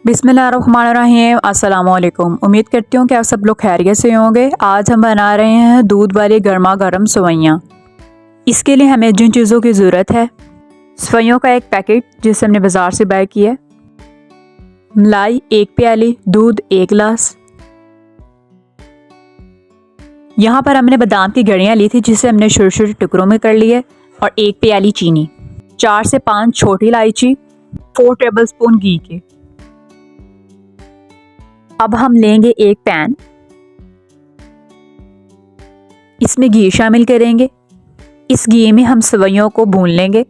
बिस्मिल्लाहिर्रहमानिर्रहीम। अस्सलाम वालेकुम। उम्मीद करती हूँ कि आप सब लोग खैरियत से होंगे। आज हम बना रहे हैं दूध वाली गर्मा गर्म सेवइयाँ। इसके लिए हमें जिन चीज़ों की ज़रूरत है, सेवइयों का एक पैकेट जिसे हमने बाज़ार से बाय किया, मलाई 1 प्याली, दूध 1 गिलास। यहाँ पर हमने बादाम की गड़ियाँ ली थी जिसे हमने छोटे छोटे टुकड़ों में कर लिए, और 1 प्याली चीनी, 4 से 5 छोटी इलायची, 4 टेबलस्पून घी के। अब हम लेंगे एक पैन, इसमें घी शामिल करेंगे। इस घी में हम सेवइयों को भून लेंगे।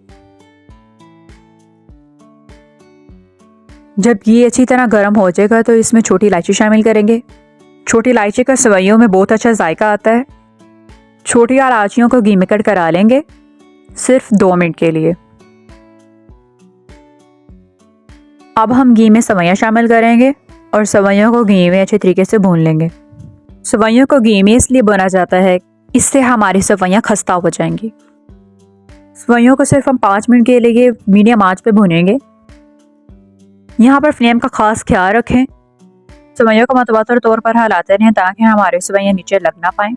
जब घी अच्छी तरह गर्म हो जाएगा तो इसमें छोटी इलायची शामिल करेंगे। छोटी इलायची का सेवइयों में बहुत अच्छा जायका आता है। छोटी इलायचियों को घी में कट करा लेंगे सिर्फ 2 मिनट के लिए। अब हम घी में सेवइयाँ शामिल करेंगे और सेवइयों को घी में अच्छे तरीके से भून लेंगे। सेवइयों को घी में इसलिए भुना जाता है, इससे हमारी सेवइयाँ खस्ता हो जाएंगी। सेवइयों को सिर्फ हम 5 मिनट के लिए मीडियम आंच पे भूनेंगे। यहाँ पर फ्लेम का खास ख्याल रखें। सेवइयों को मुतवातिर तौर पर हिलाते रहें ताकि हमारे सेवइयाँ नीचे लग ना पाएँ।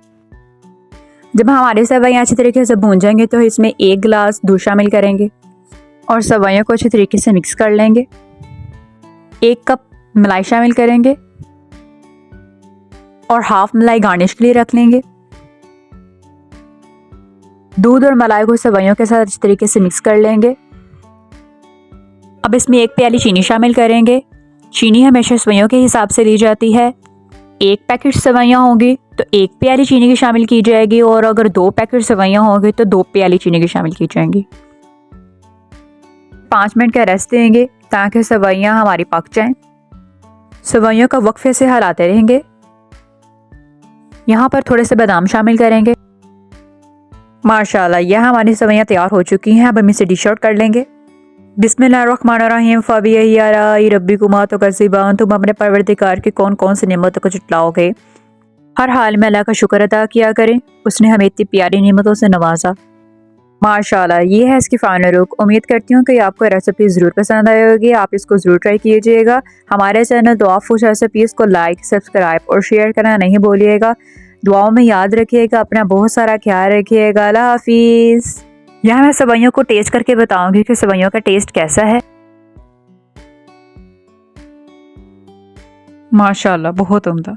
जब हमारी सेवइयाँ अच्छी तरीके से भून जाएंगे तो इसमें 1 गिलास दूध शामिल करेंगे और सेवइयों को अच्छी तरीके से मिक्स कर लेंगे। 1 कप मलाई शामिल करेंगे और हाफ मलाई गार्निश के लिए रख लेंगे। दूध और मलाई को सेवइयों के साथ अच्छी तरीके से मिक्स कर लेंगे। अब इसमें 1 प्याली चीनी शामिल करेंगे। चीनी हमेशा सेवइयों के हिसाब से ली जाती है। 1 पैकेट सेवइयाँ होंगी तो 1 प्याली चीनी की शामिल की जाएगी, और अगर 2 पैकेट सेवइयाँ होंगी तो 2 प्याली चीनी की शामिल की जाएंगी। 5 मिनट का रेस्ट देंगे ताकि सेवइयाँ हमारी पक जाएं। सेवइयों का वक्फे से हिलाते रहेंगे। यहाँ पर थोड़े से बादाम शामिल करेंगे। माशाल्लाह, यह हमारी सेवइयाँ तैयार हो चुकी हैं। अब हम इसे डिश आउट कर लेंगे। बिस्मिल्लाहिर्रहमानिर्रहीम। फ़बियही रब्बिकुमा तुकज़्ज़िबान। तुम अपने परवरदिगार की कौन कौन सी नेमतों को जुटलाओगे। हर हाल में अल्लाह का शुक्र अदा किया करें, उसने हमें इतनी प्यारी नेमतों से नवाजा। माशाल्लाह, ये है इसकी फाइनल लुक। उम्मीद करती हूँ कि आपको रेसिपी ज़रूर पसंद आई होगी। आप इसको ज़रूर ट्राई कीजिएगा। हमारे चैनल दुआ फूड रेसिपीज़ को लाइक, सब्सक्राइब और शेयर करना नहीं भूलिएगा। दुआओं में याद रखिएगा। अपना बहुत सारा ख्याल रखिएगा। अल्लाह हाफिज़। यहाँ मैं सेवइयों को टेस्ट करके बताऊंगी कि सेवइयों का टेस्ट कैसा है। माशाल्लाह, बहुत उम्दा।